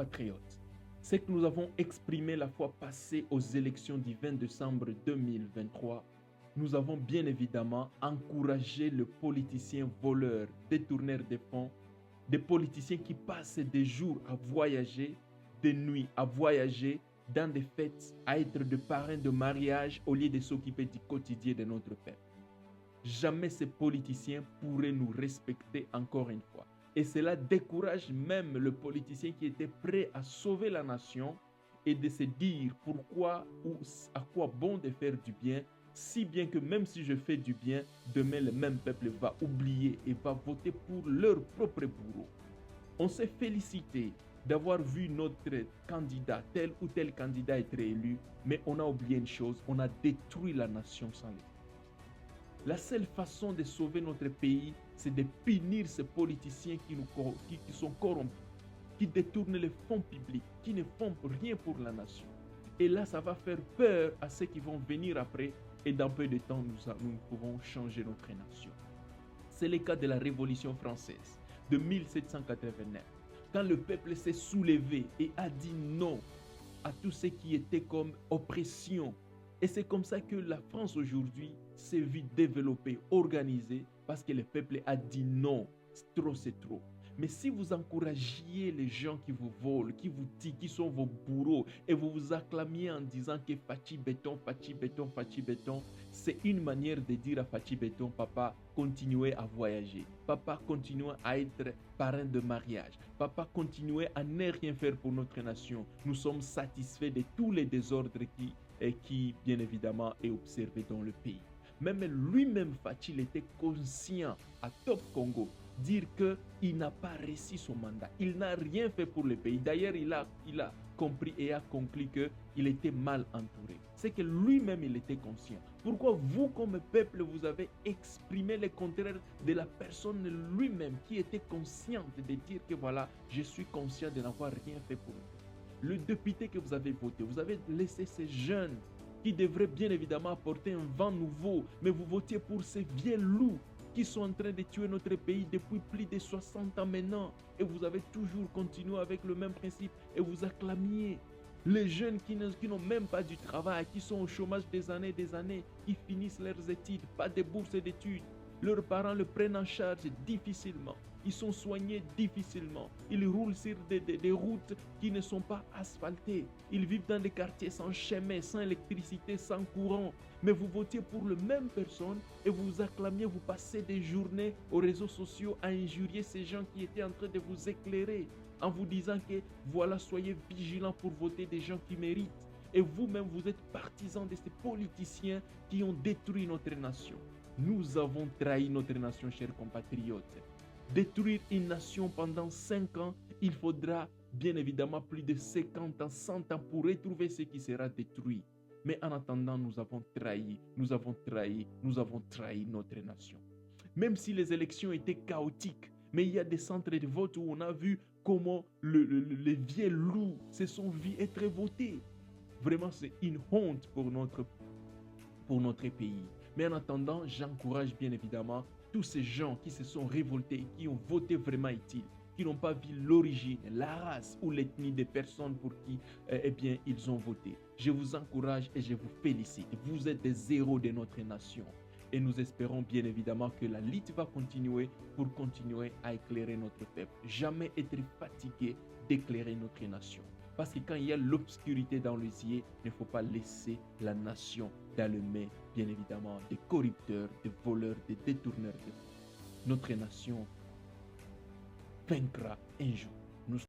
compatriotes, ce que nous avons exprimé la fois passée aux élections du 20 décembre 2023, nous avons bien évidemment encouragé le politicien voleur, détourneur des fonds, des politiciens qui passent des jours à voyager, des nuits à voyager dans des fêtes, à être de parrains de mariage au lieu de s'occuper du quotidien de notre peuple. Jamais ces politiciens pourraient nous respecter encore une fois. Et cela décourage même le politicien qui était prêt à sauver la nation et de se dire pourquoi ou à quoi bon de faire du bien, si bien que même si je fais du bien, demain le même peuple va oublier et va voter pour leur propre bourreau. On s'est félicité d'avoir vu notre candidat, tel ou tel candidat être élu, mais on a oublié une chose, on a détruit la nation sans les. La seule façon de sauver notre pays, c'est de punir ces politiciens qui sont corrompus, qui détournent les fonds publics, qui ne font rien pour la nation. Et là, ça va faire peur à ceux qui vont venir après. Et dans peu de temps, nous pouvons changer notre nation. C'est le cas de la Révolution française de 1789. Quand le peuple s'est soulevé et a dit non à tout ce qui était comme oppression. Et c'est comme ça que la France aujourd'hui s'est vue développer, organisée, parce que le peuple a dit non, c'est trop. Mais si vous encouragiez les gens qui vous volent, qui vous disent, qui sont vos bourreaux, et vous vous acclamiez en disant que Fachi Béton, Fachi Béton, Fachi Béton, c'est une manière de dire à Fachi Béton, papa, continuez à voyager. Papa, continuez à être parrain de mariage. Papa, continuez à ne rien faire pour notre nation. Nous sommes satisfaits de tous les désordres qui bien évidemment, est observé dans le pays. Même lui-même, Fachi, il était conscient à Top Congo dire qu'il n'a pas réussi son mandat. Il n'a rien fait pour le pays. D'ailleurs, il a compris et a conclu qu'il était mal entouré. C'est que lui-même, il était conscient. Pourquoi vous, comme peuple, vous avez exprimé le contraire de la personne lui-même qui était consciente de dire que voilà, je suis conscient de n'avoir rien fait pour lui. Le député que vous avez voté, vous avez laissé ces jeunes qui devraient bien évidemment apporter un vent nouveau, mais vous votiez pour ces vieux loups qui sont en train de tuer notre pays depuis plus de 60 ans maintenant. Et vous avez toujours continué avec le même principe et vous acclamiez les jeunes qui n'ont même pas du travail, qui sont au chômage des années, qui finissent leurs études, pas de bourse d'études. Leurs parents le prennent en charge difficilement. Ils sont soignés difficilement. Ils roulent sur des routes qui ne sont pas asphaltées. Ils vivent dans des quartiers sans chemin, sans électricité, sans courant. Mais vous votiez pour la même personne et vous vous acclamiez, vous passez des journées aux réseaux sociaux à injurier ces gens qui étaient en train de vous éclairer en vous disant que voilà, soyez vigilants pour voter des gens qui méritent. Et vous-même, vous êtes partisans de ces politiciens qui ont détruit notre nation. Nous avons trahi notre nation, chers compatriotes. Détruire une nation pendant 5 ans, il faudra bien évidemment plus de 50 ans, 100 ans pour retrouver ce qui sera détruit. Mais en attendant, nous avons trahi notre nation. Même si les élections étaient chaotiques, mais il y a des centres de vote où on a vu comment les vieux loups se sont vus être votés. Vraiment, c'est une honte pour notre pays. Mais en attendant, j'encourage bien évidemment tous ces gens qui se sont révoltés, qui ont voté vraiment utile, qui n'ont pas vu l'origine, la race ou l'ethnie des personnes pour qui ils ont voté. Je vous encourage et je vous félicite. Vous êtes des héros de notre nation. Et nous espérons bien évidemment que la lutte va continuer pour continuer à éclairer notre peuple. Jamais être fatigué d'éclairer notre nation. Parce que quand il y a l'obscurité dans les yeux, il ne faut pas laisser la nation dans les mains, bien évidemment, des corrupteurs, des voleurs, des détourneurs de fonds. Notre nation vaincra un jour.